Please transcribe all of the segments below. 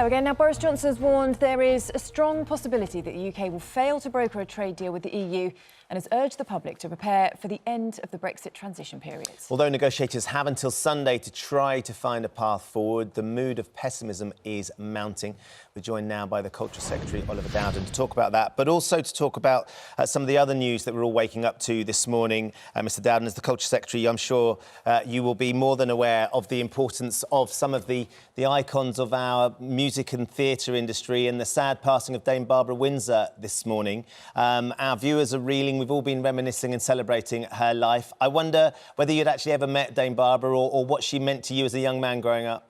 Hello again. Now, Boris Johnson has warned there is a strong possibility that the UK will fail to broker a trade deal with the EU and has urged the public to prepare for the end of the Brexit transition period. Although negotiators have until Sunday to try to find a path forward, the mood of pessimism is mounting. We're joined now by the Culture Secretary Oliver Dowden to talk about that, but also to talk about some of the other news that we're all waking up to this morning. Mr Dowden, as the Culture Secretary, I'm sure you will be more than aware of the importance of some of the icons of our music and theatre industry and the sad passing of Dame Barbara Windsor this morning. Our viewers are reeling. We've all been reminiscing and celebrating her life. I wonder whether you'd actually ever met Dame Barbara or what she meant to you as a young man growing up.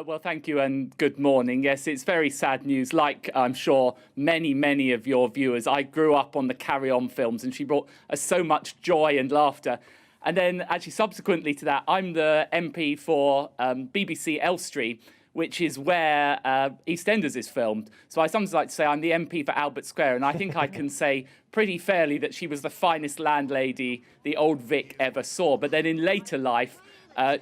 Well, thank you and good morning. Yes, it's very sad news. Like I'm sure many of your viewers, I grew up on the Carry On films and she brought us so much joy and laughter. And then actually subsequently to that, I'm the MP for BBC Elstree, which is where EastEnders is filmed. So I sometimes like to say I'm the MP for Albert Square, and I think I can say pretty fairly that she was the finest landlady the old Vic ever saw. But then in later life,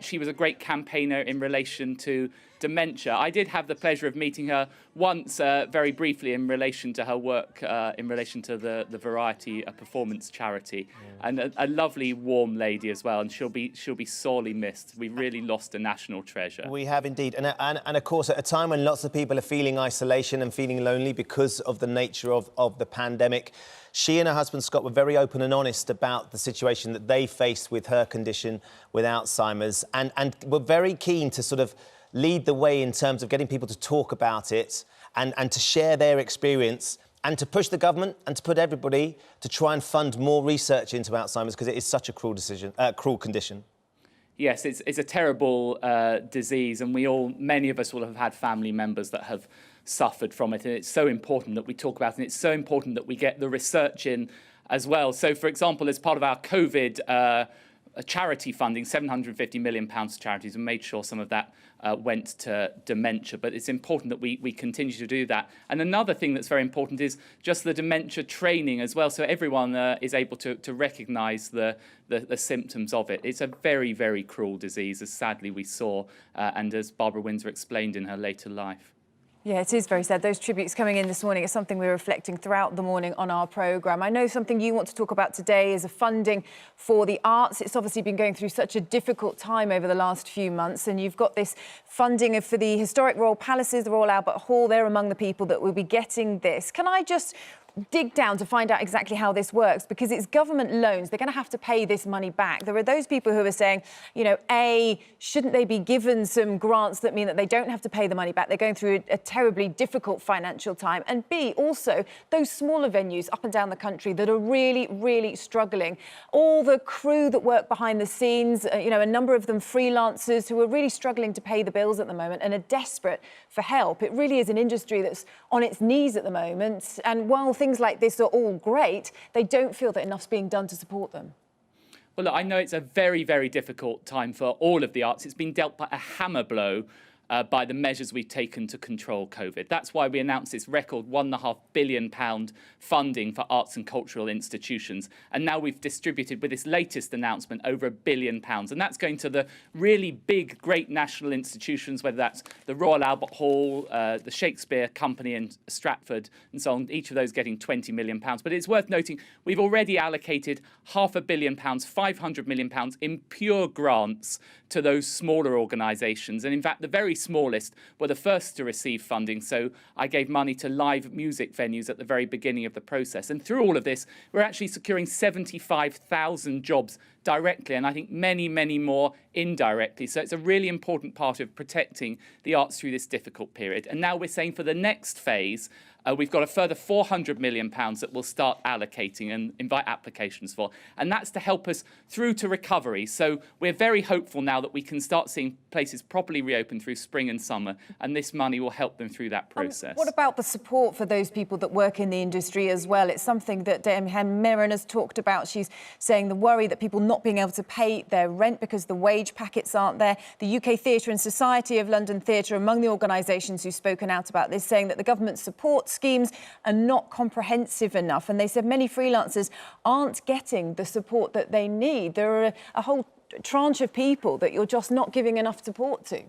she was a great campaigner in relation to dementia. I did have the pleasure of meeting her once, very briefly, in relation to her work, in relation to the Variety Performance charity, and a lovely, warm lady as well. And she'll be sorely missed. We really lost a national treasure. We have indeed, and of course, at a time when lots of people are feeling isolation and feeling lonely because of the nature of the pandemic. She and her husband, Scott, were very open and honest about the situation that they faced with her condition, with Alzheimer's, and were very keen to sort of lead the way in terms of getting people to talk about it and to share their experience and to push the government and to put everybody to try and fund more research into Alzheimer's because it is such a cruel condition. Yes, it's a terrible disease, and many of us will have had family members that have suffered from it, and it's so important that we talk about it, and it's so important that we get the research in as well. So, for example, as part of our COVID charity funding, £750 million to charities, and made sure some of that went to dementia. But it's important that we continue to do that. And another thing that's very important is just the dementia training as well, so everyone is able to recognise the symptoms of it. It's a very cruel disease, as sadly we saw, and as Barbara Windsor explained in her later life. Yeah, it is very sad. Those tributes coming in this morning is something we're reflecting throughout the morning on our programme. I know something you want to talk about today is a funding for the arts. It's obviously been going through such a difficult time over the last few months, and you've got this funding for the historic Royal Palaces, the Royal Albert Hall. They're among the people that will be getting this. Can I just dig down to find out exactly how this works, because it's government loans. They're going to have to pay this money back. There are those people who are saying, you know, A, shouldn't they be given some grants that mean that they don't have to pay the money back? They're going through a terribly difficult financial time. And B, also those smaller venues up and down the country that are really struggling. All the crew that work behind the scenes, you know, a number of them freelancers who are really struggling to pay the bills at the moment and are desperate for help. It really is an industry that's on its knees at the moment. And while things like this are all great, they don't feel that enough's being done to support them. Well, look, I know it's a very difficult time for all of the arts. It's been dealt by a hammer blow by the measures we've taken to control COVID. That's why we announced this record £1.5 billion funding for arts and cultural institutions. And now we've distributed, with this latest announcement, over £1 billion. And that's going to the really big, great national institutions, whether that's the Royal Albert Hall, the Shakespeare Company in Stratford, and so on, each of those getting £20 million. But it's worth noting, we've already allocated £500 million, £500 million in pure grants to those smaller organisations. And in fact, the very smallest were the first to receive funding. So I gave money to live music venues at the very beginning of the process. And through all of this, we're actually securing 75,000 jobs directly, and I think many more indirectly. So it's a really important part of protecting the arts through this difficult period. And now we're saying for the next phase, we've got a further £400 million that we'll start allocating and invite applications for. And that's to help us through to recovery. So we're very hopeful now that we can start seeing places properly reopen through spring and summer, and this money will help them through that process. What about the support for those people that work in the industry as well? It's something that Dame Mirren has talked about. She's saying the worry that people not being able to pay their rent because the wage packets aren't there. The UK Theatre and Society of London Theatre among the organisations who've spoken out about this, saying that the government support schemes are not comprehensive enough. And they said many freelancers aren't getting the support that they need. There are a whole tranche of people that you're just not giving enough support to.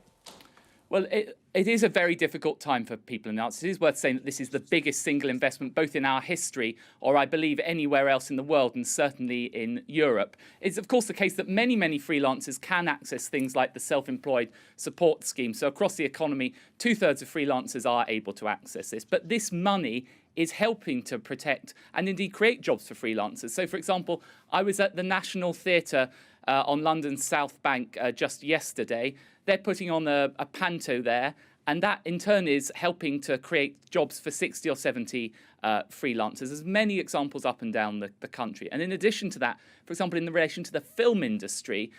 Well, it is a very difficult time for people in the arts. It is worth saying that this is the biggest single investment both in our history or I believe anywhere else in the world and certainly in Europe. It's of course the case that many freelancers can access things like the self-employed support scheme. So across the economy, 2/3 of freelancers are able to access this. But this money is helping to protect and indeed create jobs for freelancers. So, for example, I was at the National Theatre on London's South Bank just yesterday. They're putting on a panto there, and that in turn is helping to create jobs for 60 or 70 freelancers. There's many examples up and down the country. And in addition to that, for example, in relation to the film industry,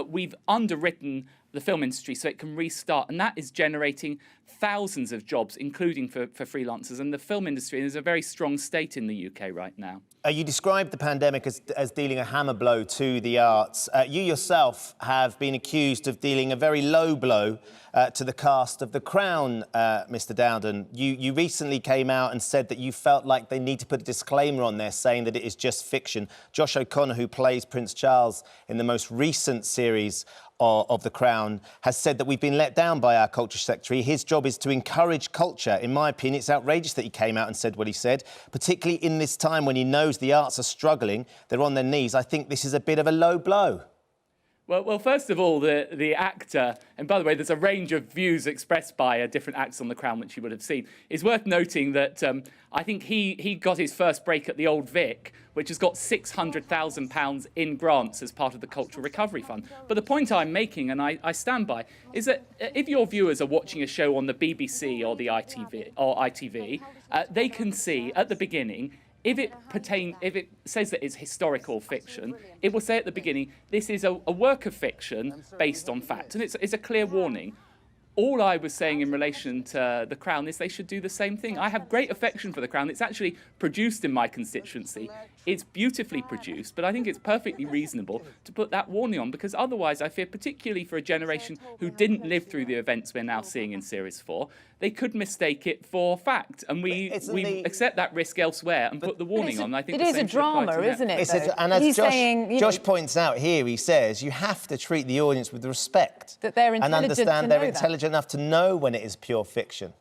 we've underwritten the film industry so it can restart. And that is generating thousands of jobs, including for freelancers. And the film industry is a very strong state in the UK right now. You described the pandemic as dealing a hammer blow to the arts. You yourself have been accused of dealing a very low blow to the cast of The Crown, Mr. Dowden. You recently came out and said that you felt like they need to put a disclaimer on there saying that it is just fiction. Josh O'Connor, who plays Prince Charles in the most recent series of The Crown, has said that we've been let down by our Culture Secretary. His job is to encourage culture. In my opinion, it's outrageous that he came out and said what he said, particularly in this time when he knows the arts are struggling, they're on their knees. I think this is a bit of a low blow. Well, first of all, the actor, and by the way, there's a range of views expressed by different actors on The Crown, which you would have seen. It's worth noting that I think he got his first break at the Old Vic, which has got £600,000 in grants as part of the Cultural Recovery Fund. But the point I'm making, and I stand by, is that if your viewers are watching a show on the BBC or the ITV, they can see at the beginning, if it says that it's historical fiction, it will say at the beginning, this is a work of fiction based on fact. And it's a clear warning. All I was saying in relation to The Crown is they should do the same thing. I have great affection for The Crown. It's actually produced in my constituency. It's beautifully produced, but I think it's perfectly reasonable to put that warning on, because otherwise I fear, particularly for a generation who didn't live through the events we're now seeing in Series 4, they could mistake it for fact. And we accept that risk elsewhere and put the warning on. I think it is a drama, isn't it? And as Josh points out here, he says you have to treat the audience with respect. That they're intelligent and understand they're that. intelligent enough to know when it is pure fiction.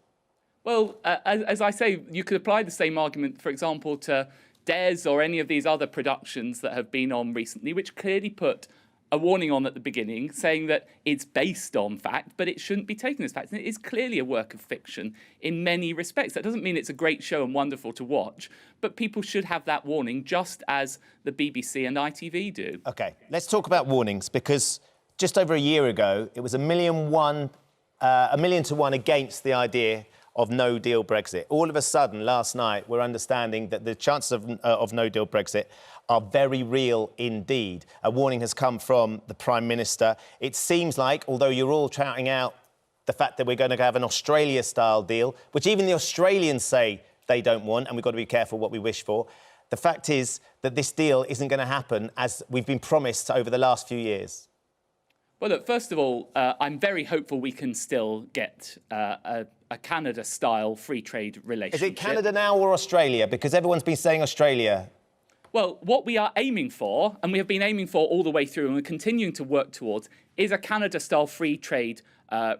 Well, as I say, you could apply the same argument, for example, to Des or any of these other productions that have been on recently, which clearly put a warning on at the beginning saying that it's based on fact, but it shouldn't be taken as fact. And it is clearly a work of fiction in many respects. That doesn't mean it's a great show and wonderful to watch, but people should have that warning just as the BBC and ITV do. OK, let's talk about warnings, because just over a year ago, it was a million to one against the idea of no-deal Brexit. All of a sudden, last night, we're understanding that the chances of no-deal Brexit are very real indeed. A warning has come from the Prime Minister. It seems like, although you're all shouting out the fact that we're going to have an Australia-style deal, which even the Australians say they don't want, and we've got to be careful what we wish for, the fact is that this deal isn't going to happen as we've been promised over the last few years. Well, look, first of all, I'm very hopeful we can still get a Canada-style free trade relationship. Is it Canada now or Australia? Because everyone's been saying Australia. Well, what we are aiming for, and we have been aiming for all the way through and we're continuing to work towards, is a Canada-style free trade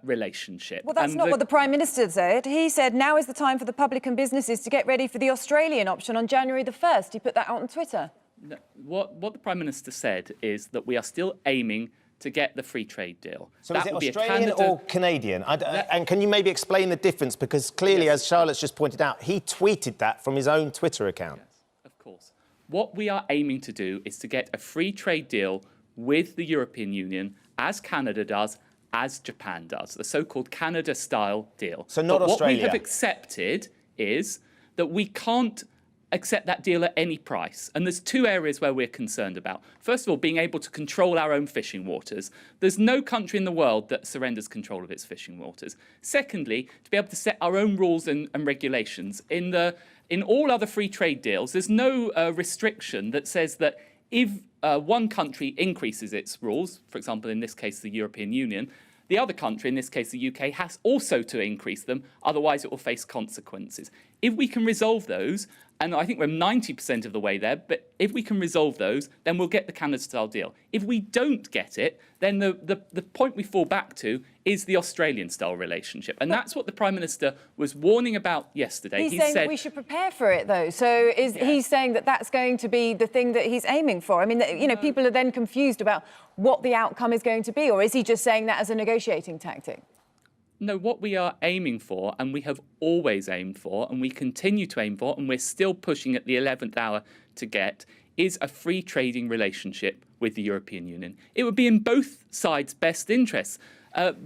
relationship. Well, that's not what the Prime Minister said. He said now is the time for the public and businesses to get ready for the Australian option on January the 1st. He put that out on Twitter. No, what the Prime Minister said is that we are still aiming to get the free trade deal. So is it Australian or Canadian? And can you maybe explain the difference? Because clearly, as Charlotte's just pointed out, he tweeted that from his own Twitter account. Yes, of course. What we are aiming to do is to get a free trade deal with the European Union, as Canada does, as Japan does, the so-called Canada-style deal. So not Australia. What we have accepted is that we can't accept that deal at any price. And there's two areas where we're concerned about. First of all, being able to control our own fishing waters. There's no country in the world that surrenders control of its fishing waters. Secondly, to be able to set our own rules and regulations. In all other free trade deals, there's no restriction that says that if one country increases its rules, for example, in this case, the European Union, the other country, in this case the UK, has also to increase them, otherwise it will face consequences. If we can resolve those, and I think we're 90% of the way there, but if we can resolve those, then we'll get the Canada-style deal. If we don't get it, then the point we fall back to is the Australian-style relationship. And that's what the Prime Minister was warning about yesterday. He's saying that we should prepare for it, though. So he's saying that that's going to be the thing that he's aiming for? I mean, you know, people are then confused about what the outcome is going to be, or is he just saying that as a negotiating tactic? No, what we are aiming for, and we have always aimed for, and we continue to aim for, and we're still pushing at the 11th hour to get, is a free trading relationship with the European Union. It would be in both sides' best interests.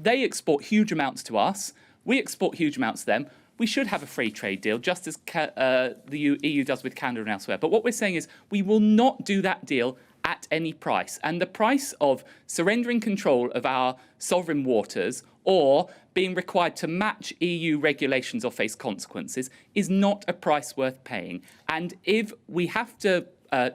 They export huge amounts to us. We export huge amounts to them. We should have a free trade deal, just as the EU does with Canada and elsewhere. But what we're saying is we will not do that deal at any price. And the price of surrendering control of our sovereign waters or being required to match EU regulations or face consequences is not a price worth paying. And if we have to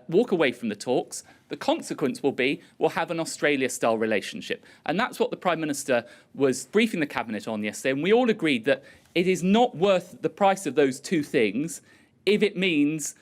walk away from the talks, the consequence will be we'll have an Australia-style relationship. And that's what the Prime Minister was briefing the Cabinet on yesterday. And we all agreed that it is not worth the price of those two things if it means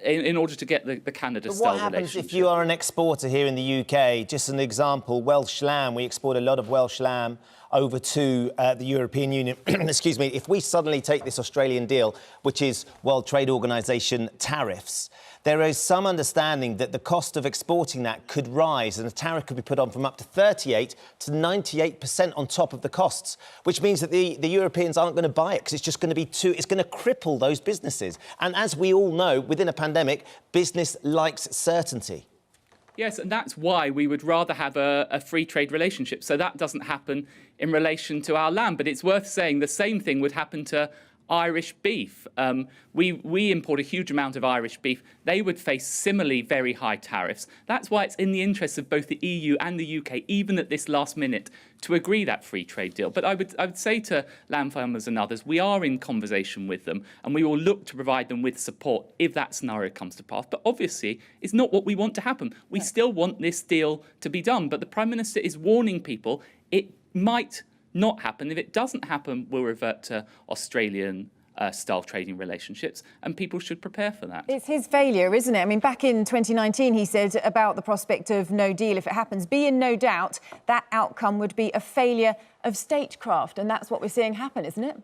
in order to get the Canada-style relationship. What happens if you are an exporter here in the UK? Just an example, Welsh lamb. We export a lot of Welsh lamb over to the European Union. Excuse me. If we suddenly take this Australian deal, which is World Trade Organization tariffs, there is some understanding that the cost of exporting that could rise and the tariff could be put on from up to 38 to 98% on top of the costs, which means that the Europeans aren't going to buy it because it's just going to be it's going to cripple those businesses. And as we all know, within a pandemic, business likes certainty. Yes, and that's why we would rather have a free trade relationship. So that doesn't happen in relation to our lamb. But it's worth saying the same thing would happen to Irish beef. We import a huge amount of Irish beef. They would face similarly very high tariffs. That's why it's in the interests of both the EU and the UK, even at this last minute, to agree that free trade deal. But I would say to lamb farmers and others, we are in conversation with them and we will look to provide them with support if that scenario comes to pass. But obviously, it's not what we want to happen. We still want this deal to be done. But the Prime Minister is warning people it might not happen. If it doesn't happen, we'll revert to Australian-style trading relationships, and people should prepare for that. It's his failure, isn't it? I mean, back in 2019, he said about the prospect of no deal, if it happens, be in no doubt that outcome would be a failure of statecraft, and that's what we're seeing happen, isn't it?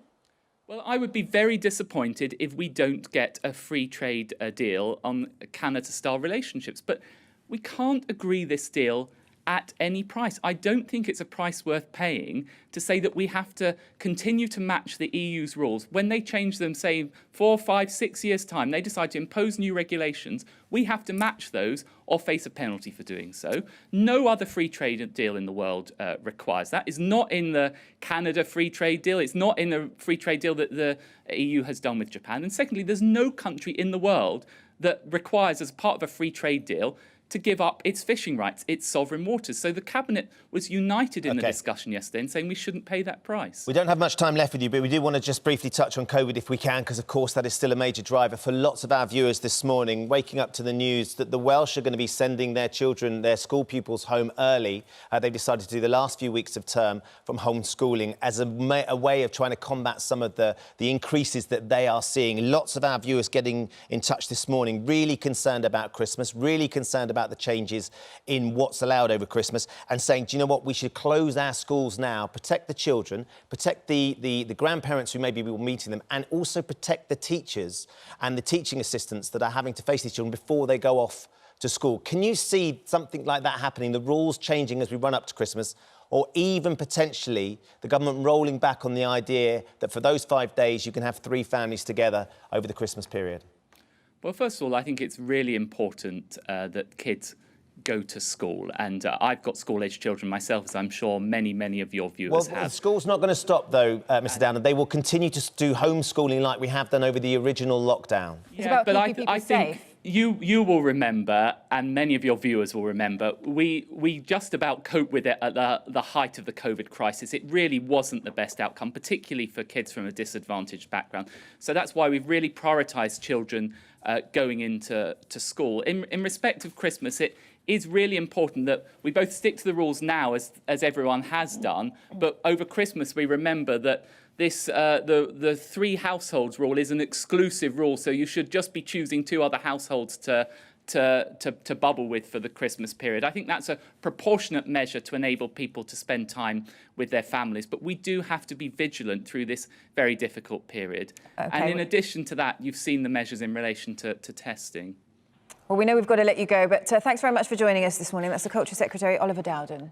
Well, I would be very disappointed if we don't get a free trade deal on Canada-style relationships, but we can't agree this deal at any price. I don't think it's a price worth paying to say that we have to continue to match the EU's rules. When they change them, say, 4, 5, 6 years' time, they decide to impose new regulations, we have to match those or face a penalty for doing so. No other free trade deal in the world requires that. It's not in the Canada free trade deal. It's not in the free trade deal that the EU has done with Japan. And secondly, there's no country in the world that requires, as part of a free trade deal, to give up its fishing rights, its sovereign waters. So the Cabinet was united in the discussion yesterday in saying we shouldn't pay that price. We don't have much time left with you, but we do want to just briefly touch on COVID if we can, because, of course, that is still a major driver for lots of our viewers this morning, waking up to the news that the Welsh are going to be sending their children, their school pupils, home early. They've decided to do the last few weeks of term from homeschooling as a way of trying to combat some of the increases that they are seeing. Lots of our viewers getting in touch this morning, really concerned about Christmas, really concerned about the changes in what's allowed over Christmas, and saying, do you know what, we should close our schools now, protect the children, protect the grandparents who maybe will be meeting them, and also protect the teachers and the teaching assistants that are having to face these children before they go off to school. Can you see something like that happening, the rules changing as we run up to Christmas, or even potentially the government rolling back on the idea that for those 5 days you can have 3 families together over the Christmas period? Well, first of all, I think it's really important that kids go to school. And I've got school-aged children myself, as I'm sure many of your viewers have. The school's not going to stop, though, Mr Dowden. They will continue to do homeschooling like we have done over the original lockdown. Yeah, but I think you will remember, and many of your viewers will remember, we just about coped with it at the height of the COVID crisis. It really wasn't the best outcome, particularly for kids from a disadvantaged background. So that's why we've really prioritised children going into school. In respect of Christmas, it is really important that we both stick to the rules now, as everyone has done, but over Christmas we remember that the 3 households rule is an exclusive rule, so you should just be choosing 2 other households to bubble with for the Christmas period. I think that's a proportionate measure to enable people to spend time with their families. But we do have to be vigilant through this very difficult period. Okay. And in addition to that, you've seen the measures in relation to testing. Well, we know we've got to let you go, but thanks very much for joining us this morning. That's the Culture Secretary, Oliver Dowden.